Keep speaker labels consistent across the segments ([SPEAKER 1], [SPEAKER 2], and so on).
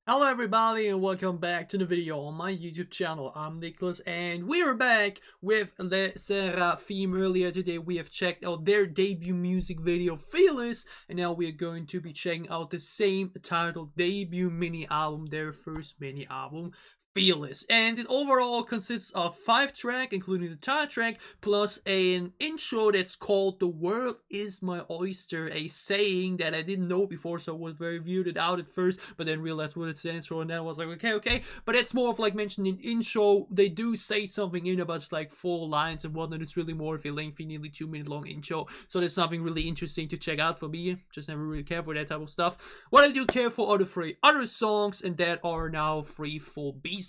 [SPEAKER 1] Hello everybody and welcome back to the video on my YouTube channel. I'm Nicholas and we are back with the SSERAFIM. Earlier today we have checked out their debut music video Fearless, and now we are going to be checking out the same titled debut mini album, their first mini album, Fearless. And it overall consists of 5 tracks, including the title track, plus an intro that's called "The World Is My Oyster," a saying that I didn't know before, so I was very weirded out at first, but then realized what it stands for, and then I was like, okay. But it's more of like mentioned in intro. They do say something in about like 4 lines and whatnot. It's really more of a lengthy, nearly 2-minute long intro, so there's something really interesting to check out for me. Just never really care for that type of stuff. What I do care for are the 3 other songs, and that are now 3 full B-sides,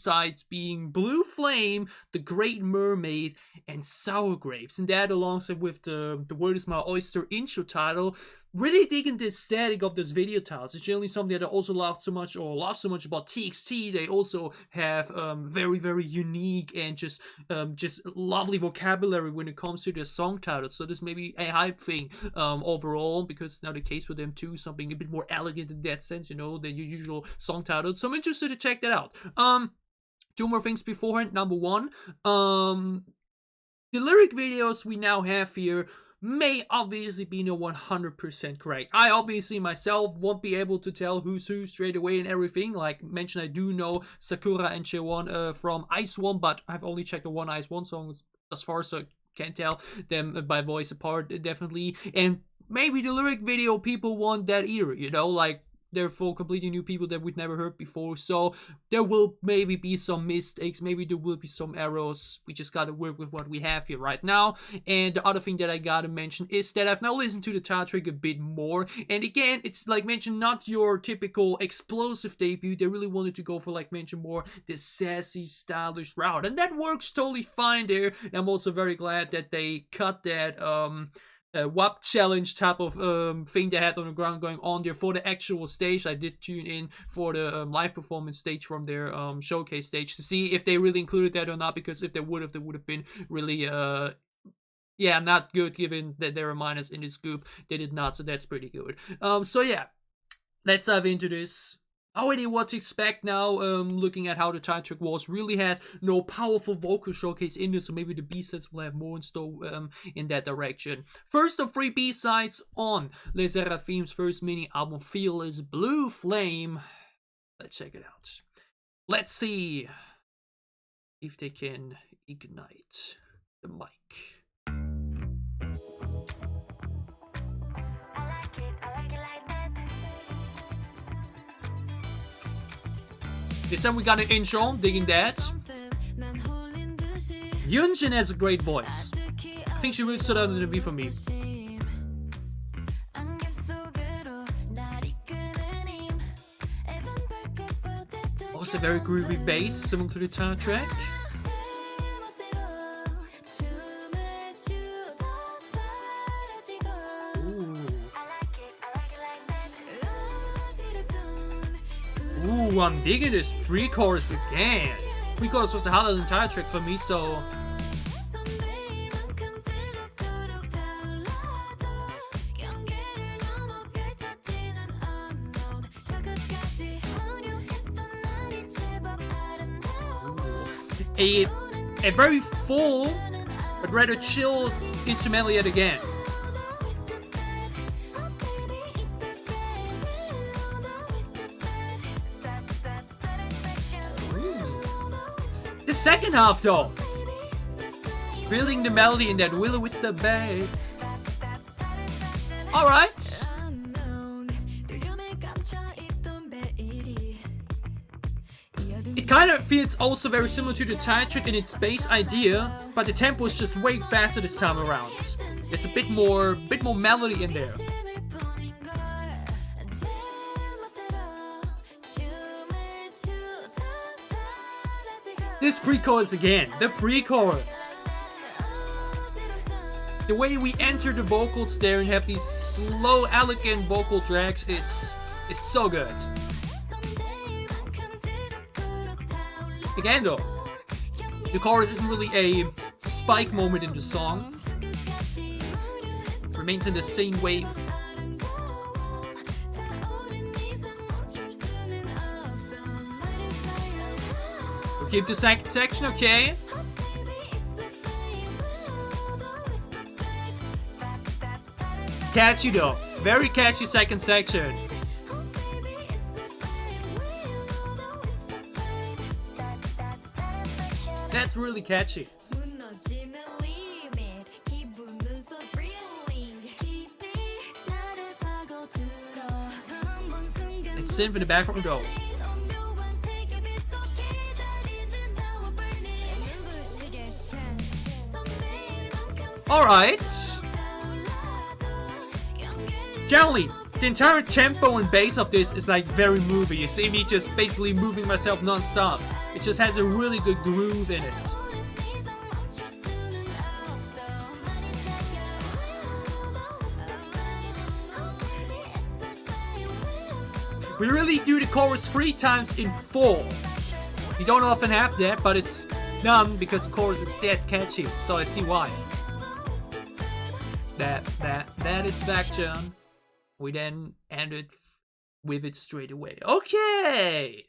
[SPEAKER 1] being Blue Flame, The Great Mermaid, and Sour Grapes. And that, alongside with the World Is My Oyster intro title, really digging the aesthetic of this video titles. It's generally something that I also love so much about TXT. They also have very unique and just lovely vocabulary when it comes to their song titles. So this may be a hype thing overall, because it's now the case for them too. Something a bit more elegant in that sense, you know, than your usual song titles. So I'm interested to check that out. 2 more things beforehand. Number 1, the lyric videos we now have here may obviously be no 100% correct. I obviously myself won't be able to tell who's who straight away and everything. Like mentioned, I do know Sakura and Chewon from Ice One, but I've only checked the one Ice One song as far, so I can't tell them by voice apart, definitely. And maybe the lyric video people want that either, you know, like they're for completely new people that we've never heard before, so there will maybe be some mistakes, maybe there will be some errors. We just gotta work with what we have here right now. And the other thing that I gotta mention is that I've now listened to the title track a bit more, and again, it's like mentioned, not your typical explosive debut. They really wanted to go for, like mentioned, more the sassy, stylish route, and that works totally fine there. And I'm also very glad that they cut that WAP challenge type of thing they had on the ground going on there for the actual stage. I did tune in for the live performance stage from their showcase stage to see if they really included that or not, because if they would have been really yeah, not good, given that there are minors in this group. They did not, so that's pretty good. So yeah, let's dive into this. Already what to expect now, looking at how the title track was. Really had no powerful vocal showcase in it, so maybe the B-sides will have more in store in that direction. First of 3 B-sides on SSERAFIM's first mini album, Fearless, Blue Flame. Let's check it out. Let's see if they can ignite the mic. This time we got an intro, digging that. Yunjin has a great voice. I think she really stood out in the V for me. Also very groovy bass, similar to the title track. Ooh, I'm digging this pre-chorus again. Pre-chorus was the highlight of the entire track for me, so... A very full, but rather chill instrumental yet again. The second half though, building the melody in that Willow with the Bay. Alright. It kind of feels also very similar to the title track in its bass idea, but the tempo is just way faster this time around. There's a bit more melody in there. This pre-chorus again, the pre-chorus. The way we enter the vocals there and have these slow, elegant vocal tracks is so good. Again though, the chorus isn't really a spike moment in the song. It remains in the same wave. We'll keep the second section, okay? Catchy though. Very catchy second section. That's really catchy. It's synth in the background though. Alright. Generally, the entire tempo and bass of this is like very moving. You see me just basically moving myself non-stop. It just has a really good groove in it. We really do the chorus 3 times in full. You don't often have that, but it's done because the chorus is that catchy, so I see why. That is faction. We then ended with it straight away. Okay!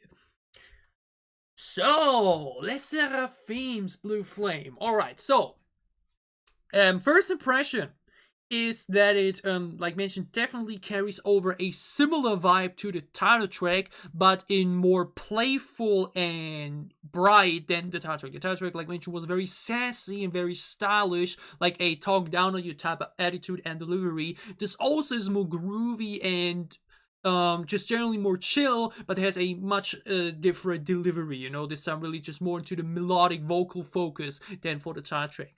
[SPEAKER 1] So, Les SSERAFIM's Blue Flame. Alright, so, first impression is that it, like mentioned, definitely carries over a similar vibe to the title track, but in more playful and bright than the title track. The title track, like mentioned, was very sassy and very stylish, like a talk down on you type of attitude and delivery. This also is more groovy and just generally more chill, but has a much different delivery, you know. This time really just more into the melodic vocal focus than for the title track.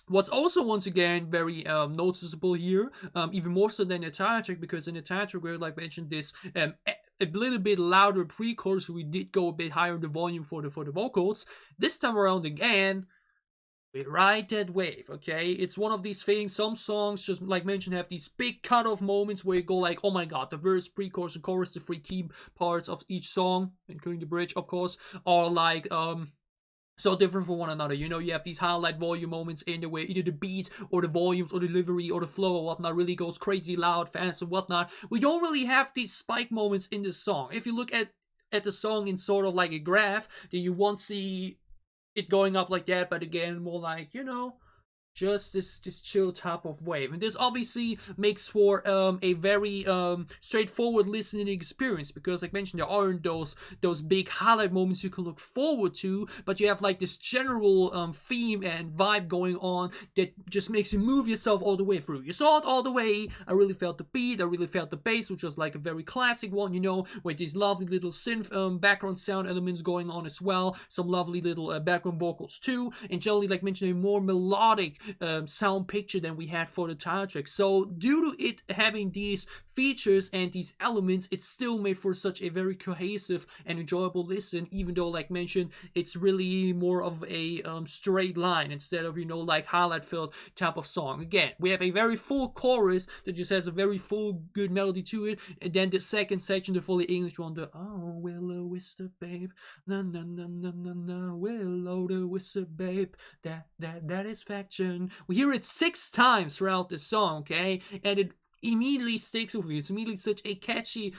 [SPEAKER 1] What's also once again very noticeable here, even more so than the title track, because in the title track, where like mentioned this a little bit louder pre-chorus, we did go a bit higher in the volume for the vocals. This time around again, we ride that wave, okay? It's one of these things, some songs, just like mentioned, have these big cut-off moments where you go like, oh my god, the verse, pre-chorus, and chorus, the 3 key parts of each song, including the bridge, of course, are like, so different from one another. You know, you have these highlight volume moments in the way either the beat or the volumes or the delivery or the flow or whatnot really goes crazy loud, fast and whatnot. We don't really have these spike moments in the song. If you look at the song in sort of like a graph, then you won't see it going up like that, but again, more like, you know, just this chill type of wave. And this obviously makes for a very straightforward listening experience, because like mentioned, there aren't those big highlight moments you can look forward to, but you have like this general theme and vibe going on that just makes you move yourself all the way through. You saw it all the way. I really felt the beat, I really felt the bass, which was like a very classic one, you know, with these lovely little synth background sound elements going on as well, some lovely little background vocals too, and generally, like mentioned, a more melodic sound picture than we had for the title track. So due to it having these features and these elements, it still made for such a very cohesive and enjoyable listen, even though, like mentioned, it's really more of a straight line instead of, you know, like highlight filled type of song. Again, we have a very full chorus that just has a very full good melody to it, and then the second section, the fully English one, the oh willow whisper babe, na na na na na na willow the whisper babe, that is faction. We hear it 6 times throughout the song, okay, and it immediately sticks with you. It's immediately such a catchy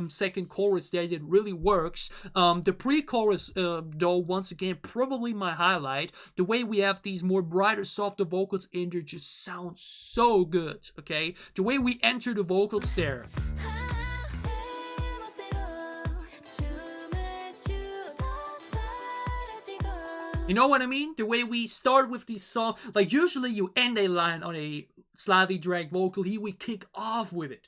[SPEAKER 1] second chorus that it really works. The pre-chorus, though, once again, probably my highlight. The way we have these more brighter, softer vocals in there just sounds so good, okay? The way we enter the vocals there. You know what I mean? The way we start with these songs, like usually you end a line on a slightly dragged vocal, here we kick off with it.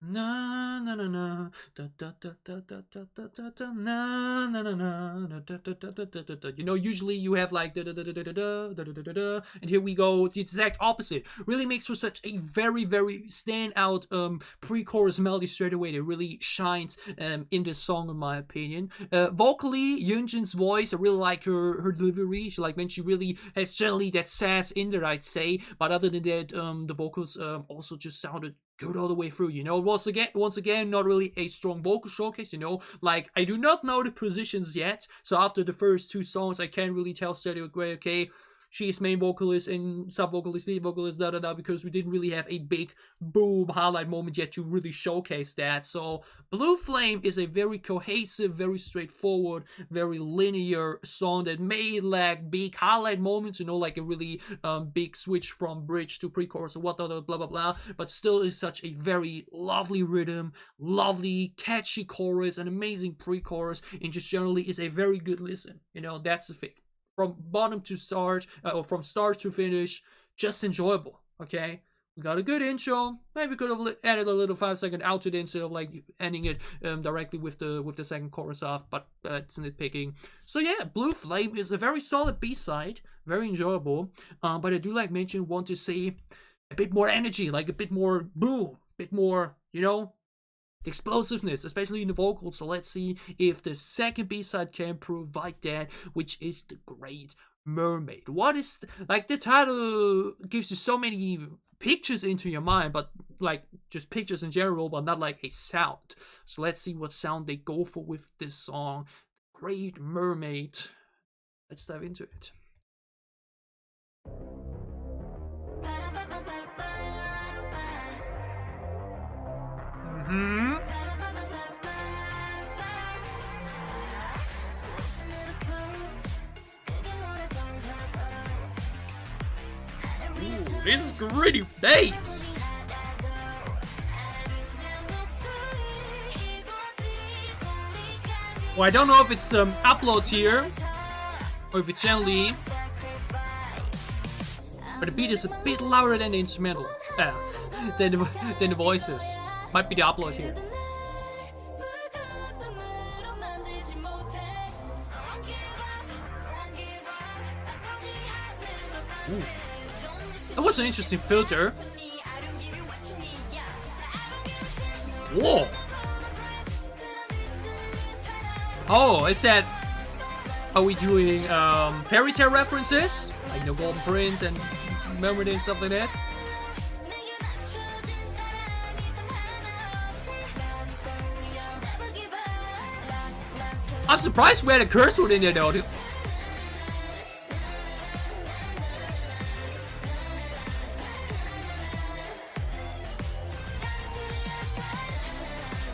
[SPEAKER 1] Na na na na da da da da da da da da na na na na da da da da da da. You know, usually you have like da da da da da da da da da da, and here we go the exact opposite. Really makes for such a very standout pre-chorus melody straight away. That really shines in this song, in my opinion. Vocally, Yunjin's voice, I really like her delivery. She, like mentioned, she really has generally that sass in there, I'd say. But other than that, the vocals also just sounded good all the way through, you know. Once again, not really a strong vocal showcase, you know. Like, I do not know the positions yet, so after the first 2 songs, I can't really tell straight away, okay, she is main vocalist and sub vocalist, lead vocalist, because we didn't really have a big boom highlight moment yet to really showcase that. So Blue Flame is a very cohesive, very straightforward, very linear song that may lack big highlight moments, you know, like a really big switch from bridge to pre-chorus or whatnot, blah blah blah, but still is such a very lovely rhythm, lovely catchy chorus, an amazing pre-chorus, and just generally is a very good listen. You know, that's the thing. From bottom to start, or from start to finish, just enjoyable. Okay, we got a good intro. Maybe could have added a little 5-second outro instead of like ending it directly with the second chorus off, but it's nitpicking. So yeah, Blue Flame is a very solid B-side, very enjoyable. But I do, like mentioned, want to see a bit more energy, like a bit more boom, a bit more, you know, explosiveness, especially in the vocals. So let's see if the second B-side can provide that, which is The Great Mermaid. What is, like, the title gives you so many pictures into your mind, but like just pictures in general, but not like a sound. So let's see what sound they go for with this song, Great Mermaid. Let's dive into it. Ooh, this is gritty bass. Well, I don't know if it's upload here or if it's generally, but the beat is a bit louder than the instrumental, than the voices. Might be the upload here. Ooh. That was an interesting filter. Whoa! Oh, is that... Are we doing fairy tale references? Like the Golden Prince and Mermaid and stuff like that? I'm surprised we had a curse word in there though.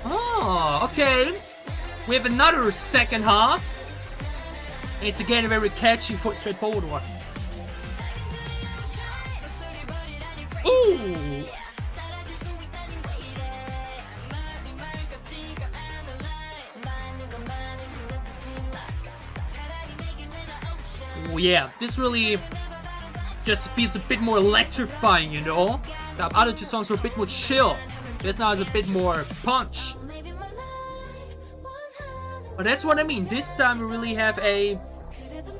[SPEAKER 1] Oh, okay. We have another second half. And it's again a very catchy, straightforward one. Ooh! Yeah, this really just feels a bit more electrifying, you know? The other two songs are a bit more chill. This now has a bit more punch. But that's what I mean. This time we really have a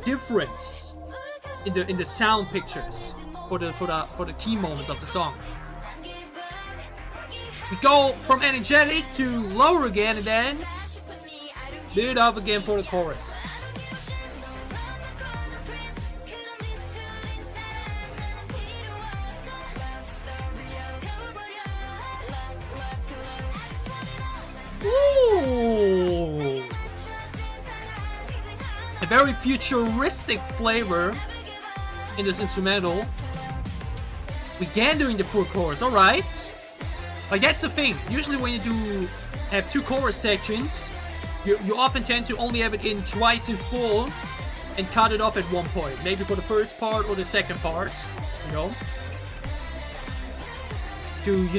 [SPEAKER 1] difference in the sound pictures for the key moments of the song. We go from energetic to lower again, and then build up again for the chorus. Ooh. A very futuristic flavor in this instrumental. Again doing the full chorus, alright. Like, that's the thing. Usually when you do have two chorus sections, you often tend to only have it in twice in full and cut it off at one point. Maybe for the first part or the second part, you know. To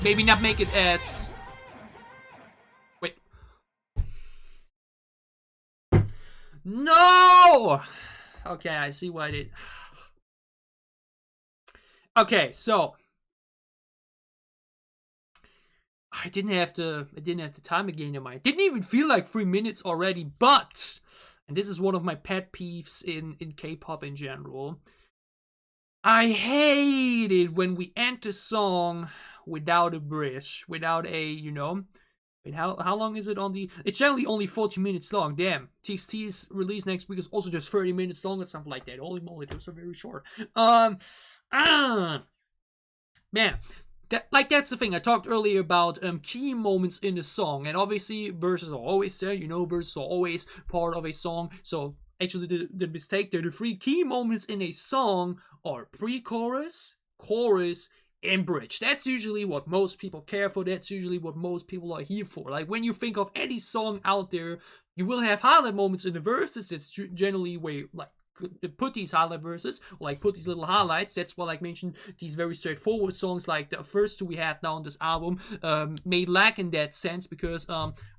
[SPEAKER 1] maybe not make it as... Wait. No! Okay, I see why I did. Okay, so I didn't have the time again in mind. Didn't even feel like 3 minutes already, but, and this is one of my pet peeves in K-pop in general, I hate it when we end the song without a bridge, without a, you know, wait, how long is it on the, it's generally only 40 minutes long, damn. TXT's release next week is also just 30 minutes long or something like that. Holy moly, those are very short. Man, that's the thing. I talked earlier about key moments in the song, and obviously verses are always there, you know, verses are always part of a song, so actually the mistake there. The three key moments in a song are pre-chorus, chorus, and bridge. That's usually what most people care for. That's usually what most people are here for. Like when you think of any song out there, you will have highlight moments in the verses. It's generally where like put these highlight verses, or like put these little highlights. That's what, like mentioned, these very straightforward songs like the first two we had now on this album may lack in that sense, because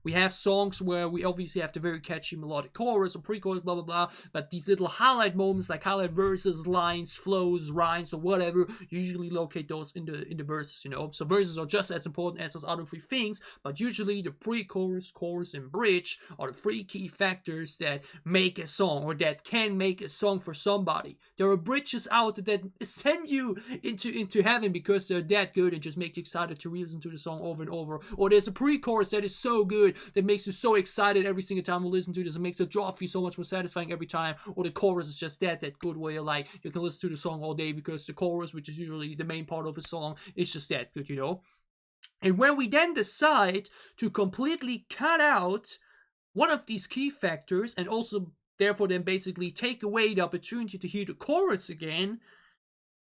[SPEAKER 1] we have songs where we obviously have the very catchy melodic chorus or pre-chorus, blah blah blah, but these little highlight moments, like highlight verses, lines, flows, rhymes, or whatever, usually locate those in the verses, you know. So verses are just as important as those other three things, but usually the pre-chorus, chorus, and bridge are the three key factors that make a song, or that can make a song for somebody. There are bridges out that send you into heaven because they're that good and just make you excited to re-listen to the song over and over. Or there's a pre-chorus that is so good that makes you so excited every single time you listen to this. It makes the drop feel so much more satisfying every time. Or the chorus is just that good where you're like, you can listen to the song all day because the chorus, which is usually the main part of the song, is just that good, you know. And when we then decide to completely cut out one of these key factors, and also therefore then basically take away the opportunity to hear the chorus again,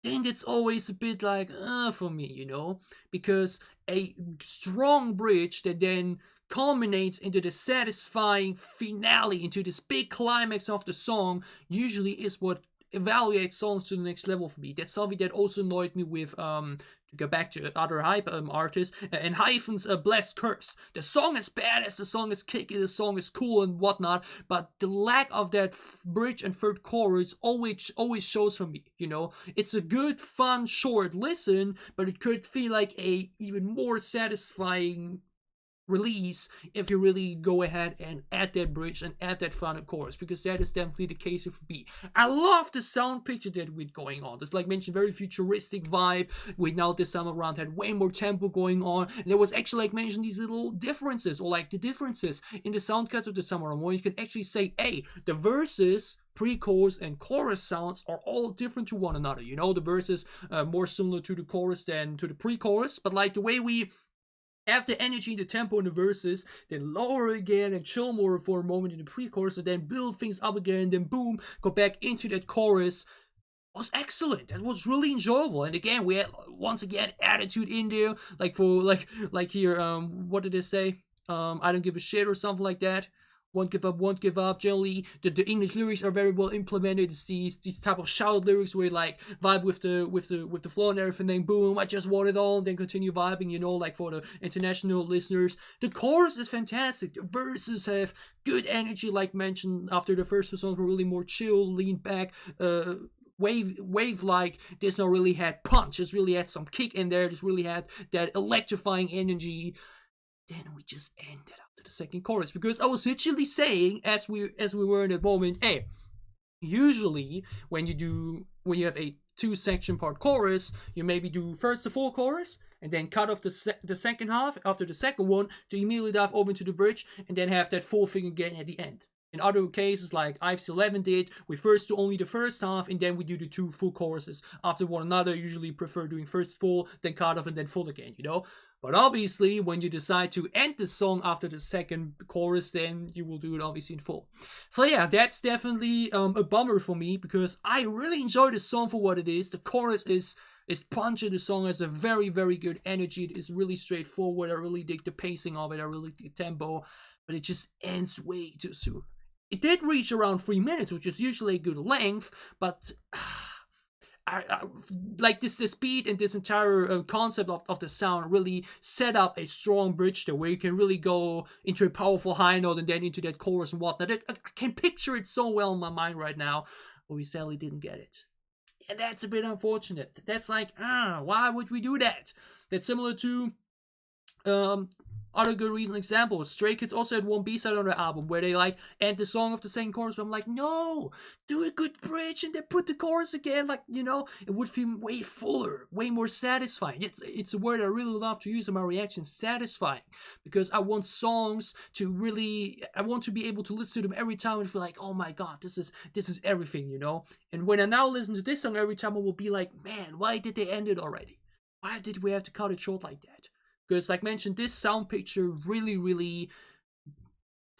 [SPEAKER 1] then it's always a bit like, for me, you know, because a strong bridge that then culminates into the satisfying finale, into this big climax of the song, usually is what evaluates songs to the next level for me. That's something that also annoyed me with to go back to other hype artists, and Hyphen's Blessed Curse. The song is badass, the song is kicky, the song is cool and whatnot, but the lack of that bridge and third chorus always shows for me, you know. It's a good, fun, short listen, but it could feel like a even more satisfying release if you really go ahead and add that bridge and add that final chorus, because that is definitely the case for me. I love the sound picture that we're going on. There's, like mentioned, very futuristic vibe. We now this time around had way more tempo going on, and there was actually, like mentioned, these little differences, or like the differences in the sound cuts of the summer around, where you can actually say, hey, the verses, pre-chorus, and chorus sounds are all different to one another, you know. The verses more similar to the chorus than to the pre-chorus, but like the way we have the energy, the tempo in the verses, then lower again and chill more for a moment in the pre-chorus, and then build things up again, then boom, go back into that chorus, was excellent. That was really enjoyable. And again, we had once again attitude in there, like for like here, what did they say? I don't give a shit or something like that. Won't give up, won't give up. Generally, the English lyrics are very well implemented. It's these type of shout lyrics where you like vibe with the flow and everything. Then boom, I just want it all, and then continue vibing. You know, like for the international listeners, the chorus is fantastic. The verses have good energy, like mentioned. After the first two songs were really more chill, lean back, wave like. This one really had punch. This really had some kick in there. This really had that electrifying energy. Then we just ended up to the second chorus, because I was literally saying as we were in that moment, hey, usually when you have a 2-section part chorus, you maybe do first the full chorus and then cut off the second half after the second one to immediately dive over into the bridge and then have that full thing again at the end. In other cases, like Ives 11 did, we first do only the first half, and then we do the 2 full choruses after one another. Usually prefer doing first full, then cut off, and then full again, you know? But obviously, when you decide to end the song after the second chorus, then you will do it obviously in full. So yeah, that's definitely a bummer for me, because I really enjoy the song for what it is. The chorus is punchy. The song has a very, very good energy. It is really straightforward. I really dig the pacing of it. I really dig the tempo. But it just ends way too soon. It did reach around 3 minutes, which is usually a good length, but I like the speed and this entire concept of the sound really set up a strong bridge there, where you can really go into a powerful high note and then into that chorus and whatnot. I can picture it so well in my mind right now, but we sadly didn't get it. And that's a bit unfortunate. That's like, why would we do that? That's similar to other good recent examples. Stray Kids also had one B-side on their album where they like end the song of the second chorus. So I'm like, no, do a good bridge and then put the chorus again. Like, you know, it would feel way fuller, way more satisfying. It's a word I really love to use in my reaction, satisfying, because I want songs to really, I want to be able to listen to them every time and feel like, oh my god, this is everything, you know. And when I now listen to this song every time, I will be like, man, why did they end it already? Why did we have to cut it short like that? Because, like mentioned, this sound picture really, really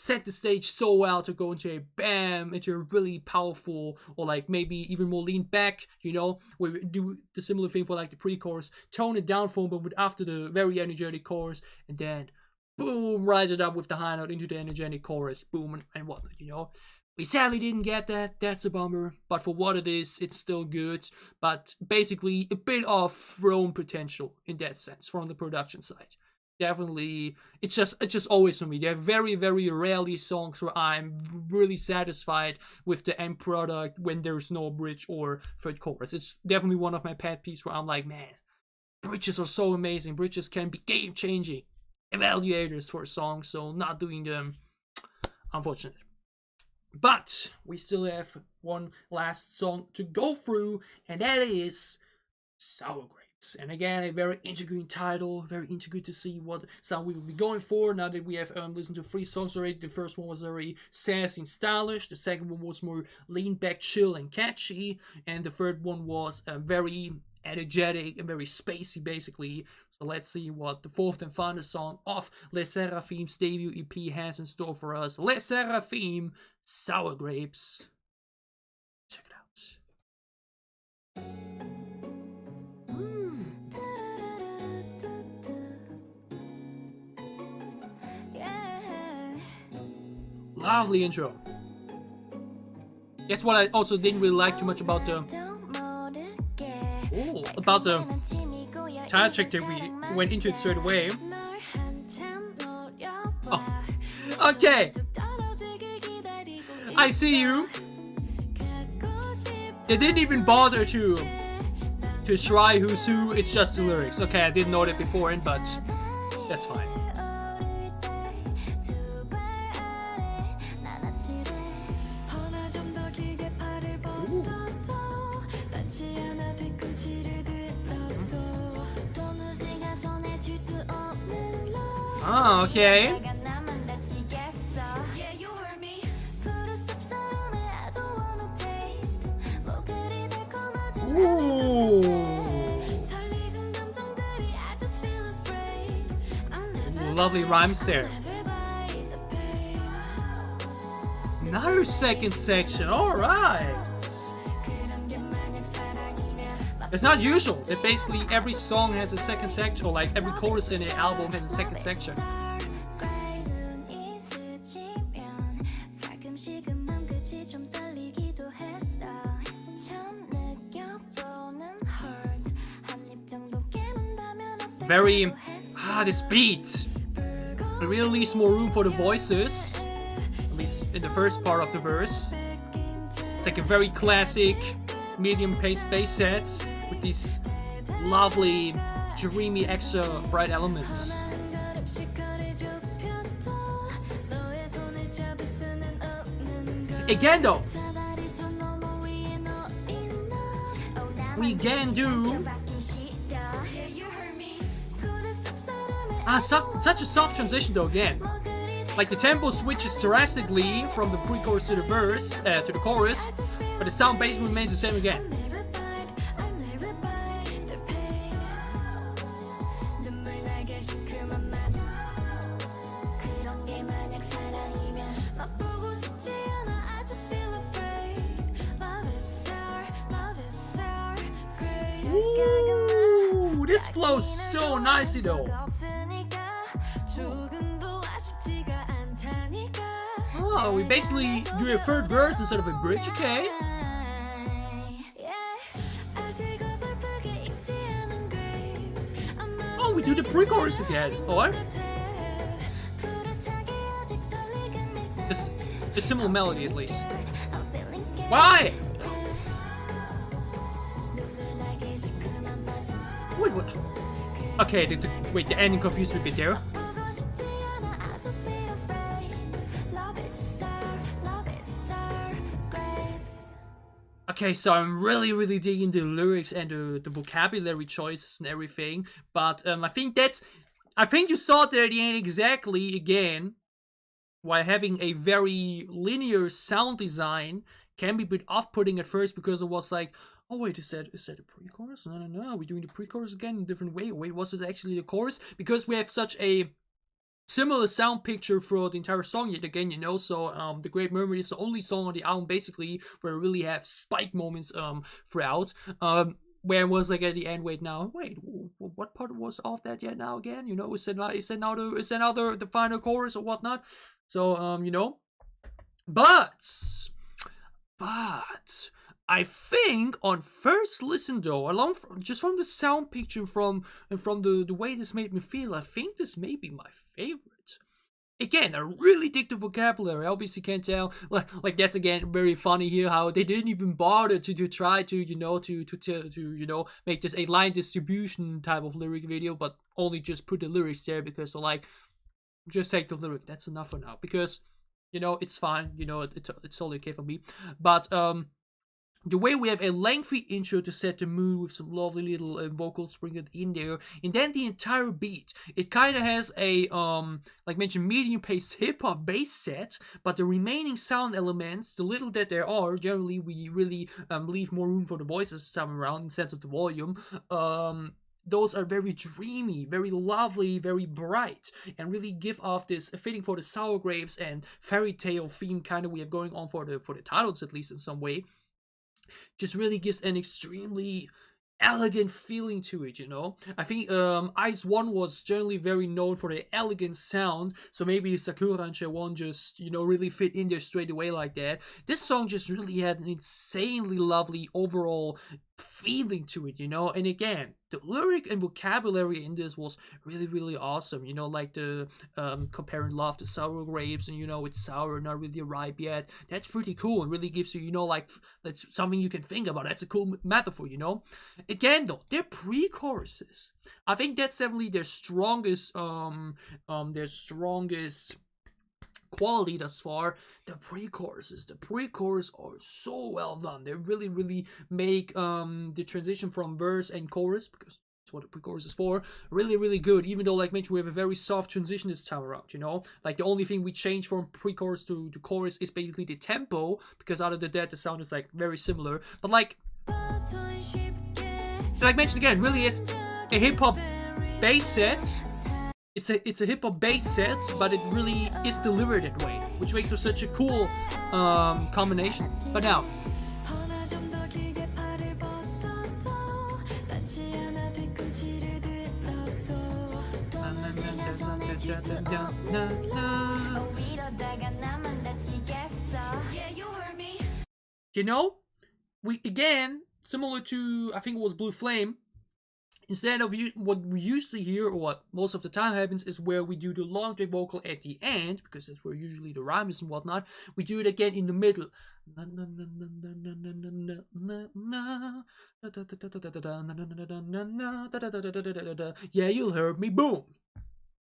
[SPEAKER 1] set the stage so well to go into a bam, into a really powerful, or like maybe even more lean back, you know, where we do the similar thing for like the pre-chorus, tone it down for a moment after the very energetic chorus, and then boom, rise it up with the high note into the energetic chorus, boom, and whatnot, you know. We sadly didn't get that, that's a bummer, but for what it is, it's still good, but basically a bit of throne potential in that sense from the production side. Definitely, it's just always for me. There are very, very rarely songs where I'm really satisfied with the end product when there's no bridge or third chorus. It's definitely one of my pet peeves where I'm like, man, bridges are so amazing. Bridges can be game-changing evaluators for a song, so not doing them, unfortunately. But we still have one last song to go through, and that is Sour Grapes. And again, a very intriguing title, very intriguing to see what style we will be going for. Now that we have listened to 3 songs already, the first one was very sassy and stylish, the second one was more lean back, chill and catchy, and the third one was very energetic and very spacey, basically. So let's see what the fourth and final song of Les Seraphim's debut EP has in store for us. Les Seraphim, Sour Grapes. Check it out. Lovely intro. Guess what I also didn't really like too much about the title track that we went into it straight away. Oh, okay. I see you. They didn't even bother to try who's who. It's just the lyrics. Okay, I didn't know that beforehand, but that's fine. Oh, okay. Ooh. Lovely rhymes there. Another second section, alright. It's not usual that basically every song has a second section, or like every chorus in an album has a second section. Very, this beat. It really leaves more room for the voices, at least in the first part of the verse. It's like a very classic medium pace bass set with these lovely, dreamy, extra bright elements. Again though, we again do such a soft transition though again. Like the tempo switches drastically from the pre-chorus to the verse, to the chorus, but the sound basically remains the same again. Ooh, this flows so nicely though. Oh, we basically do a third verse instead of a bridge, okay? Oh, we do the pre-chorus again, or? It's a similar melody at least. Why? Wait, what? Okay, wait, the ending confused me a bit there. Okay, so I'm really digging the lyrics and the vocabulary choices and everything, but I think you saw there at the end exactly again why having a very linear sound design can be a bit off-putting at first, because it was like, oh wait, is that a pre-chorus? No, we're doing the pre-chorus again in a different way. Wait, was it actually the chorus? Because we have such a similar sound picture throughout the entire song yet again, you know. So The Great Mermaid is the only song on the album basically where we really have spike moments throughout. Where it was like at the end, wait, what part was off that yet now again? You know, is that now the final chorus or whatnot? So you know, but I think on first listen though, just from the sound picture from the way this made me feel, I think this may be my favorite. Again, I really dig the vocabulary. I obviously can't tell. Like that's again very funny here how they didn't even bother to try to make this a line distribution type of lyric video, but only just put the lyrics there because they're like, just take the lyric. That's enough for now because it's fine. It's totally okay for me. But the way we have a lengthy intro to set the mood with some lovely little vocals sprinkled in there, and then the entire beat, it kind of has a like mentioned medium-paced hip-hop bass set, but the remaining sound elements, the little that there are, generally we really leave more room for the voices this time around in sense of the volume. Those are very dreamy, very lovely, very bright, and really give off this fitting for the sour grapes and fairy tale theme kind of we have going on for the titles, at least in some way. Just really gives an extremely elegant feeling to it, I think Ice One was generally very known for the elegant sound, so maybe Sakura and Chewon just really fit in there straight away like that. This song just really had an insanely lovely overall feeling to it, and again, the lyric and vocabulary in this was really, really awesome, like the comparing love to sour grapes, and it's sour, not really ripe yet. That's pretty cool and really gives you, like, that's something you can think about. That's a cool metaphor, Again though, their pre-choruses, I think that's definitely their strongest quality thus far. The pre-choruses are so well done. They really, really make the transition from verse and chorus, because that's what the pre-chorus is for, really, really good. Even though, like mentioned, we have a very soft transition this time around, like the only thing we change from pre-chorus to chorus is basically the tempo, because other than that the sound is like very similar. But like mentioned again, really is a hip-hop bass set. It's a hip-hop bass set, but it really is delivered that way, which makes it such a cool combination. But now, we again, similar to, I think it was Blue Flame, instead of what we usually hear, or what most of the time happens, is where we do the long track vocal at the end, because that's where usually the rhyme is and whatnot. We do it again in the middle. Yeah, you'll hear me, boom.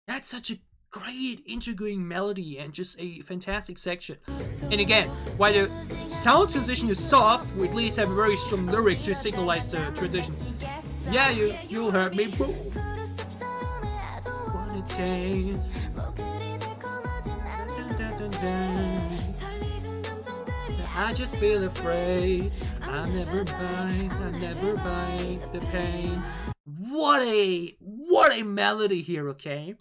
[SPEAKER 1] That's such a great integrating melody and just a fantastic section. And again, while the sound transition is soft, we at least have a very strong lyric to signalize the transition. Yeah, you'll hurt me, boom. What it takes. I just feel afraid. I never bite the pain. What a melody here, okay?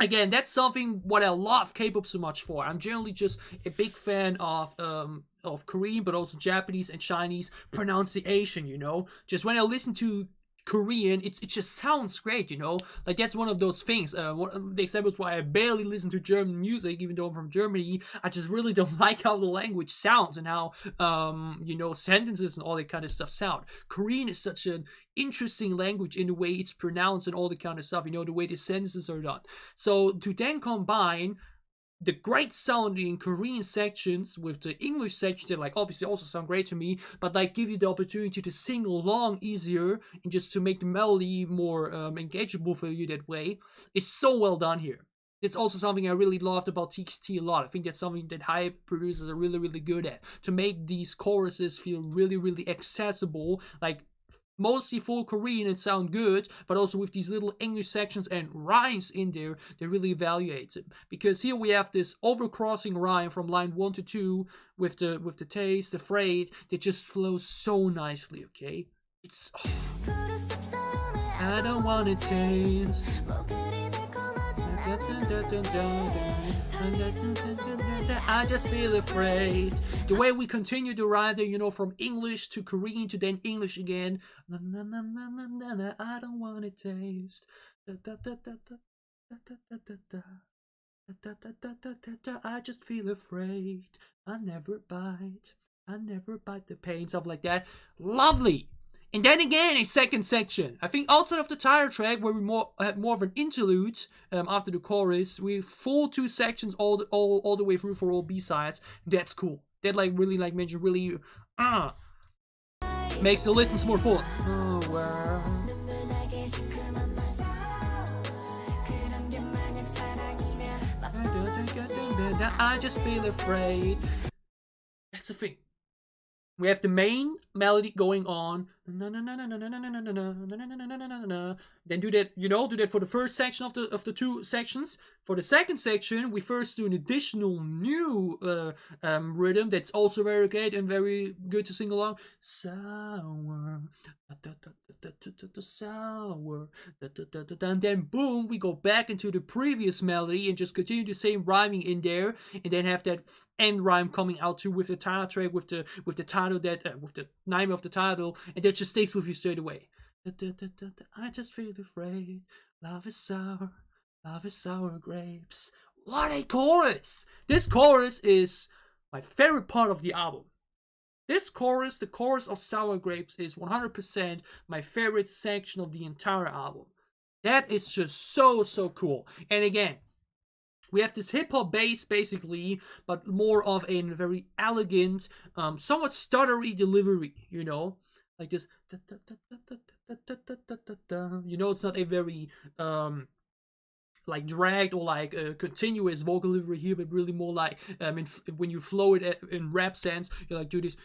[SPEAKER 1] Again, that's something what I love K-pop so much for. I'm generally just a big fan of Korean, but also Japanese and Chinese pronunciation, Just when I listen to Korean, it just sounds great, Like, that's one of those things. One of the examples why I barely listen to German music, even though I'm from Germany. I just really don't like how the language sounds and how, sentences and all that kind of stuff sound. Korean is such an interesting language in the way it's pronounced and all that kind of stuff, the way the sentences are done. So to then combine the great sounding Korean sections with the English section that, like, obviously also sound great to me, but like give you the opportunity to sing along easier and just to make the melody more engageable for you that way, is so well done here. It's also something I really loved about TXT a lot. I think that's something that hype producers are really, really good at, to make these choruses feel really, really accessible, like mostly full Korean and sound good, but also with these little English sections and rhymes in there, they really evaluate it. Because here we have this overcrossing rhyme from line 1 to 2 with the taste, the phrase, that just flows so nicely, okay? It's... Oh. I don't wanna taste. I just feel afraid. The way we continue to ride, you know, from English to Korean to then English again. I don't wanna taste. I just feel afraid. I never bite. I never bite the pain. Stuff like that. Lovely. And then again, a second section. I think outside of the title track, where we had more of an interlude after the chorus, we full 2 sections all the way through for all B-sides. That's cool. That really mentioned really makes the listens more full. Oh wow. I just feel afraid. That's the thing. We have the main melody going on. Then do that, you know, do that for the first section of the 2 sections. For the second section, we first do an additional new rhythm that's also very good and very good to sing along. Sour, sour, and then boom, we go back into the previous melody and just continue the same rhyming in there, and then have that end rhyme coming out too with the title track, with the title that with the name of the title, and that just stays with you straight away. I just feel afraid. Love is sour grapes. What a chorus! This chorus is my favorite part of the album. This chorus, the chorus of Sour Grapes, is 100% my favorite section of the entire album. That is just so cool. And again, we have this hip-hop bass, basically, but more of a very elegant, somewhat stuttery delivery, you know? Like this, you know, it's not a very, like dragged or like a continuous vocal delivery here, but really more like, when you flow it in rap sense, you like do this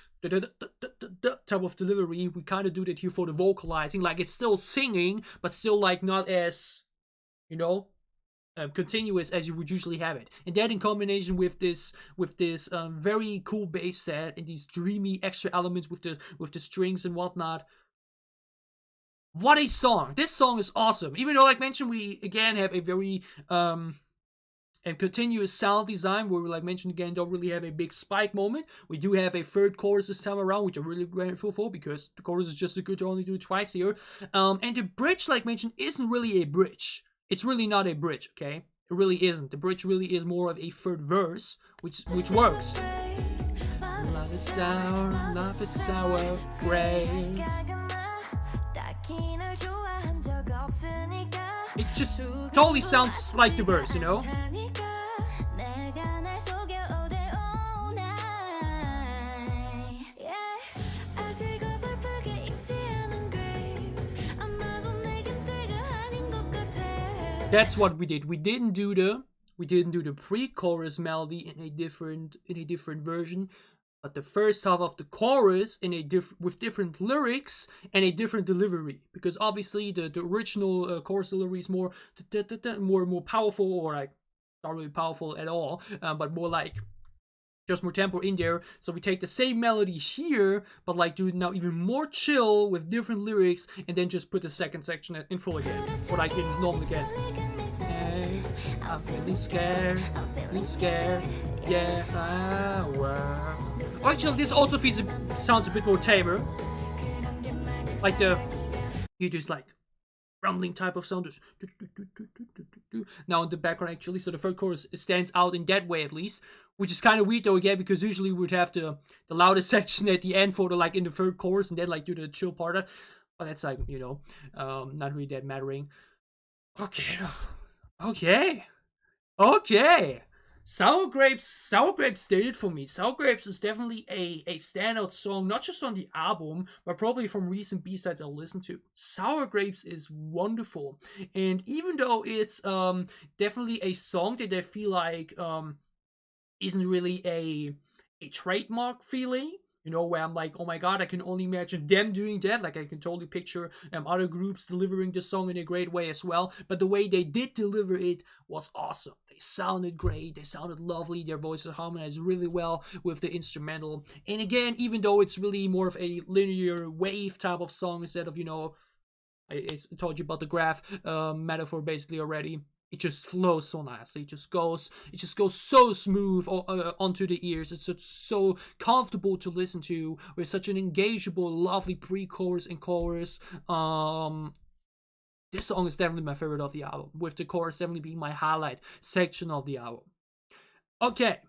[SPEAKER 1] type of delivery. We kind of do that here for the vocalizing, like it's still singing, but still like not as, you know, continuous as you would usually have it. And that in combination with this very cool bass set and these dreamy extra elements with the strings and whatnot. What a song! This song is awesome. Even though, like mentioned, we again have a very and continuous sound design where we, like mentioned again, don't really have a big spike moment. We do have a third chorus this time around, which I'm really grateful for, because the chorus is just good to only do it twice here. And the bridge, like mentioned, isn't really a bridge. It's really not a bridge, okay? It really isn't. The bridge really is more of a third verse, which works. Love is sour, grapes. It just totally sounds like the verse, you know? That's what we did. We didn't do the pre-chorus melody in a different version, but the first half of the chorus in with different lyrics and a different delivery, because obviously the original chorus delivery is more powerful, or like not really powerful at all, but more like just more tempo in there. So we take the same melody here, but like do it now even more chill with different lyrics, and then just put the second section in full again, or like in normal again. Hey, I'm feeling scared, yeah, wow. Actually, this also sounds a bit more tamer. Like you just like rumbling type of sound. Now in the background, actually, so the third chorus stands out in that way at least, which is kind of weird though again, because usually we would have the loudest section at the end for the like in the third chorus, and then like do the chill part. But that's like, you know, not really that mattering. Okay. Sour Grapes did it for me. Sour Grapes is definitely a standout song, not just on the album, but probably from recent B-sides I'll listen to. Sour Grapes is wonderful. And even though it's definitely a song that I feel like isn't really a trademark feeling, you know, where I'm like, oh my god, I can only imagine them doing that. Like, I can totally picture other groups delivering this song in a great way as well. But the way they did deliver it was awesome. They sounded great. They sounded lovely. Their voices harmonized really well with the instrumental. And again, even though it's really more of a linear wave type of song instead of, you know, I told you about the graph metaphor basically already. it just flows so nicely. It just goes so smooth onto the ears. It's so comfortable to listen to, with such an engageable, lovely pre-chorus and chorus. This song is definitely my favorite of the album, with the chorus definitely being my highlight section of the album. Okay,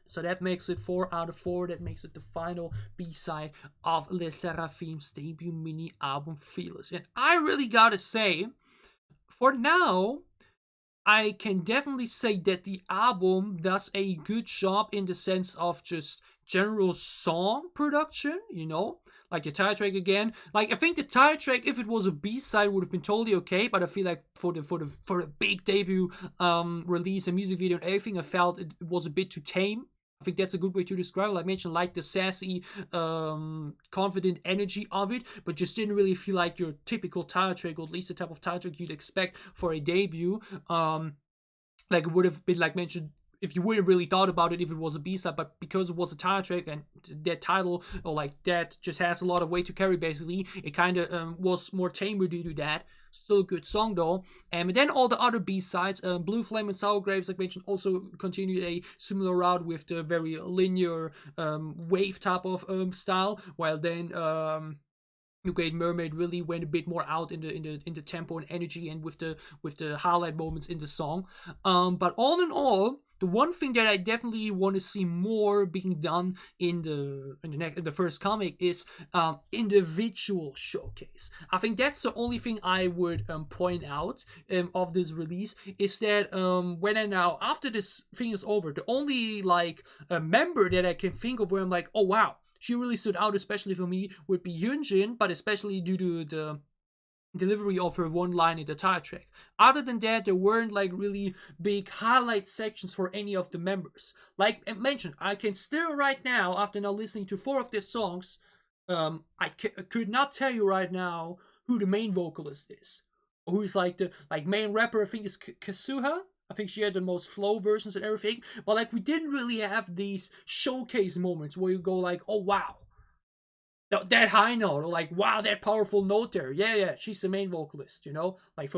[SPEAKER 1] so that makes it 4 out of 4. That makes it the final B-side of Les Seraphim's debut mini album, Fearless. And I really gotta say, for now, I can definitely say that the album does a good job in the sense of just general song production, you know? Like the title track again. Like, I think the title track, if it was a B-side, would have been totally okay, but I feel like for the big debut release and music video and everything, I felt it was a bit too tame. I think that's a good way to describe it. Like I mentioned, like the sassy, confident energy of it, but just didn't really feel like your typical title track, or at least the type of title track you'd expect for a debut. Like it would have been, like mentioned, if you wouldn't really thought about it if it was a B-side, but because it was a title track and that title, or like that just has a lot of weight to carry, basically, it kind of was more tamer due to that. Still a good song though. And then all the other B-sides, Blue Flame and Sour Grapes, like mentioned, also continued a similar route with the very linear wave type of style, while then The Great Mermaid really went a bit more out in the tempo and energy, and with the highlight moments in the song. But all in all, the one thing that I definitely want to see more being done in the first comic is individual showcase. I think that's the only thing I would point out of this release, is that when I now, after this thing is over, the only like member that I can think of where I'm like, oh wow, she really stood out, especially for me, would be Yunjin, but especially due to the delivery of her one line in the title track. Other than that, there weren't like really big highlight sections for any of the members. Like I mentioned, I can still right now, after now listening to 4 of their songs, I could not tell you right now who the main vocalist is, or who's like the main rapper. I think is Kazuha. I think she had the most flow versions and everything, but like we didn't really have these showcase moments where you go like, oh wow, that high note, or like, wow, that powerful note there. Yeah, she's the main vocalist, you know? Like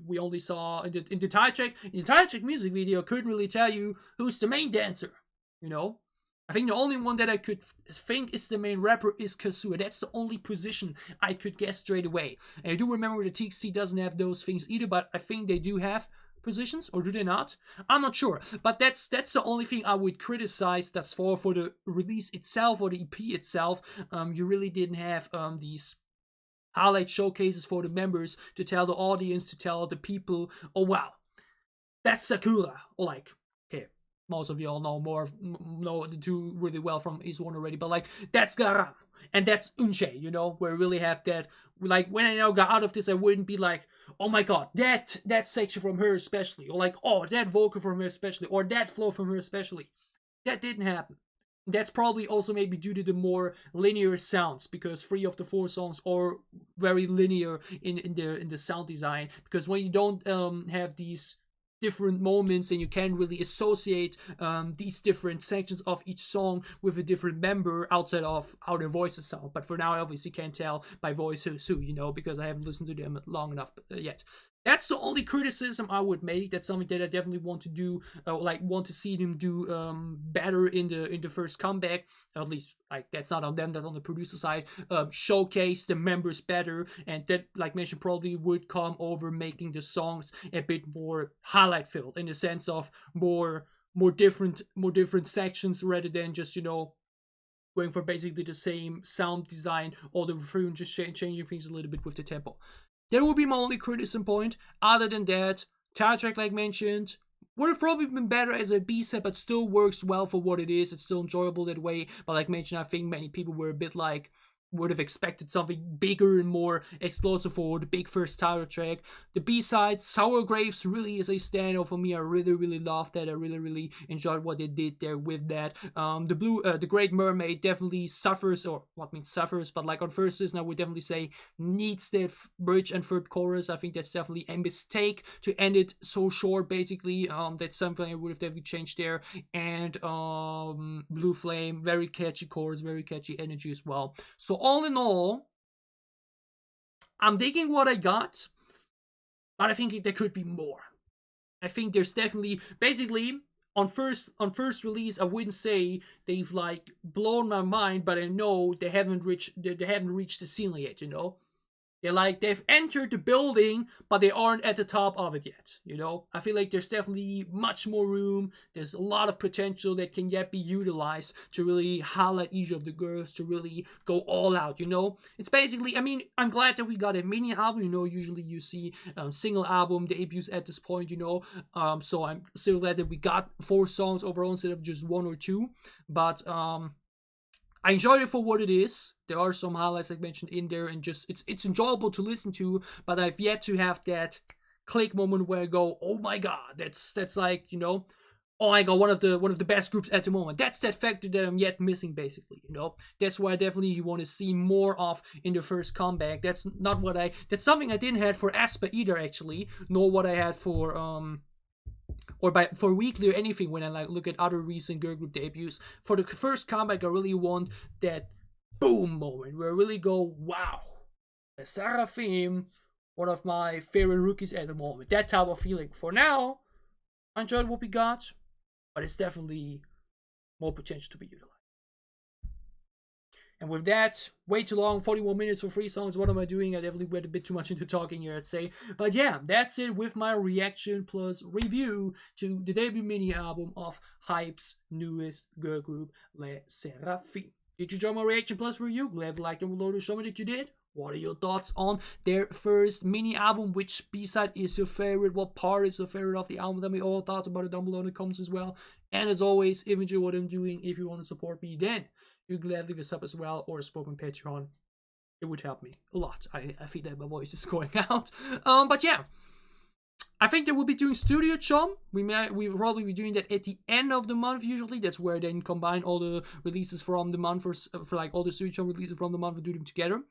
[SPEAKER 1] we only saw in the title track music video, couldn't really tell you who's the main dancer, you know? I think the only one that I could think is the main rapper is Kazuha. That's the only position I could guess straight away. And I do remember the TXT doesn't have those things either, but I think they do have positions, or do they not? I'm not sure, but that's the only thing I would criticize. That's for the release itself, or the EP itself. You really didn't have these highlight showcases for the members to tell the audience, to tell the people, oh wow, that's Sakura, or like, okay, most of y'all know the two really well from Is One already, but like, that's Garam and that's Unche, you know, where we really have that. Like, when I now got out of this, I wouldn't be like, oh my god, that section from her especially, or like, oh, that vocal from her especially, or that flow from her especially. That didn't happen. That's probably also maybe due to the more linear sounds, because 3 of the 4 songs are very linear in the sound design. Because when you don't have these different moments, and you can't really associate these different sections of each song with a different member outside of how their voices sound. But for now, I obviously can't tell by voice who's who, you know, because I haven't listened to them long enough yet. That's the only criticism I would make. That's something that I definitely want to do, want to see them do better in the first comeback. At least, like, that's not on them, that's on the producer side. Showcase the members better, and that, like mentioned, probably would come over making the songs a bit more highlight filled, in the sense of more different sections, rather than just, you know, going for basically the same sound design all the way through, and just changing things a little bit with the tempo. That would be my only criticism point. Other than that, title track, like mentioned, would have probably been better as a B-side, but still works well for what it is. It's still enjoyable that way. But like mentioned, I think many people were a bit like, would have expected something bigger and more explosive for the big first title track. The B-side, Sour Grapes, really is a standout for me. I really loved that. I really enjoyed what they did there with that. The Great Mermaid definitely suffers, or what means suffers, but like on first listen, I would definitely say needs that bridge and third chorus. I think that's definitely a mistake to end it so short, basically. That's something I would have definitely changed there. And Blue Flame, very catchy chorus, very catchy energy as well. So all in all, I'm digging what I got, but I think there could be more. I think there's definitely, basically, on first release, I wouldn't say they've like blown my mind, but I know they haven't reached the ceiling yet, you know. They've entered the building, but they aren't at the top of it yet, you know? I feel like there's definitely much more room. There's a lot of potential that can yet be utilized to really highlight each of the girls, to really go all out, you know? It's basically, I mean, I'm glad that we got a mini album, you know? Usually you see single album debuts at this point, you know? So I'm still glad that we got 4 songs overall instead of just 1 or 2. But I enjoyed it for what it is. There are some highlights like mentioned in there, and just it's enjoyable to listen to. But I've yet to have that click moment where I go, oh my god, that's like, you know, oh my god, one of the best groups at the moment. That's that factor that I'm yet missing, basically, you know. That's what I definitely want to see more of in the first comeback. That's something I didn't have for aespa either, actually, nor what I had for for weekly or anything when I like look at other recent girl group debuts. For the first comeback, I really want that boom moment where I really go, wow, SSERAFIM, one of my favorite rookies at the moment. That type of feeling. For now, I enjoyed what we got, but it's definitely more potential to be utilized. And with that, way too long, 41 minutes for 3 songs. What am I doing? I definitely went a bit too much into talking here, I'd say. But yeah, that's it with my reaction plus review to the debut mini album of HYBE's newest girl group, SSERAFIM. Did you enjoy my reaction plus review? Glad to like and below to show me that you did. What are your thoughts on their first mini album? Which B-side is your favorite? What part is your favorite of the album? Tell me all thoughts about it down below in the comments as well. And as always, if you enjoy what I'm doing, if you want to support me, then you can gladly leave a sub as well, or a spoken Patreon. It would help me a lot. I feel that my voice is going out. But yeah, I think that we'll be doing Studio Chom. We probably be doing that at the end of the month usually. That's where I then combine all the releases from the month for like all the Studio Chom releases from the month and do them together.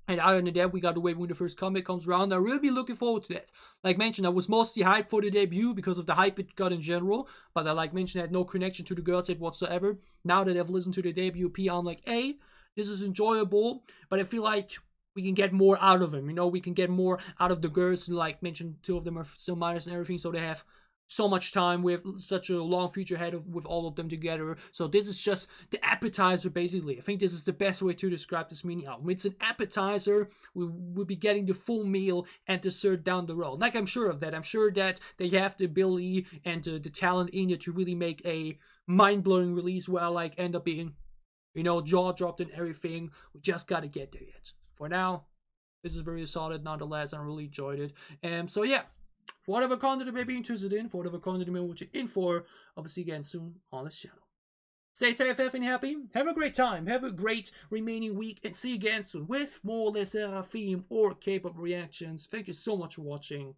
[SPEAKER 1] And other than that, we gotta wait when the first comic comes around. I'll really be looking forward to that. Like mentioned, I was mostly hyped for the debut because of the hype it got in general. But I like mentioned, I had no connection to the girls yet whatsoever. Now that I've listened to the debut EP, I'm like, hey, this is enjoyable. But I feel like we can get more out of them. You know, we can get more out of the girls. Like mentioned, 2 of them are still minors and everything, so they have so much time with such a long future ahead with all of them together. So this is just the appetizer, basically. I think this is the best way to describe this mini album. It's an appetizer. We will be getting the full meal and dessert down the road. Like, I'm sure of that. I'm sure that they have the ability and the talent in it to really make a mind-blowing release where I like end up being, you know, jaw-dropped and everything. We just gotta get there yet. For now, this is very solid nonetheless. I really enjoyed it. So yeah, whatever content you may be interested in, for whatever content you may want you in for, I'll see you again soon on this channel. Stay safe, have and happy, have a great time, have a great remaining week, and see you again soon with more SSERAFIM or K-pop reactions. Thank you so much for watching.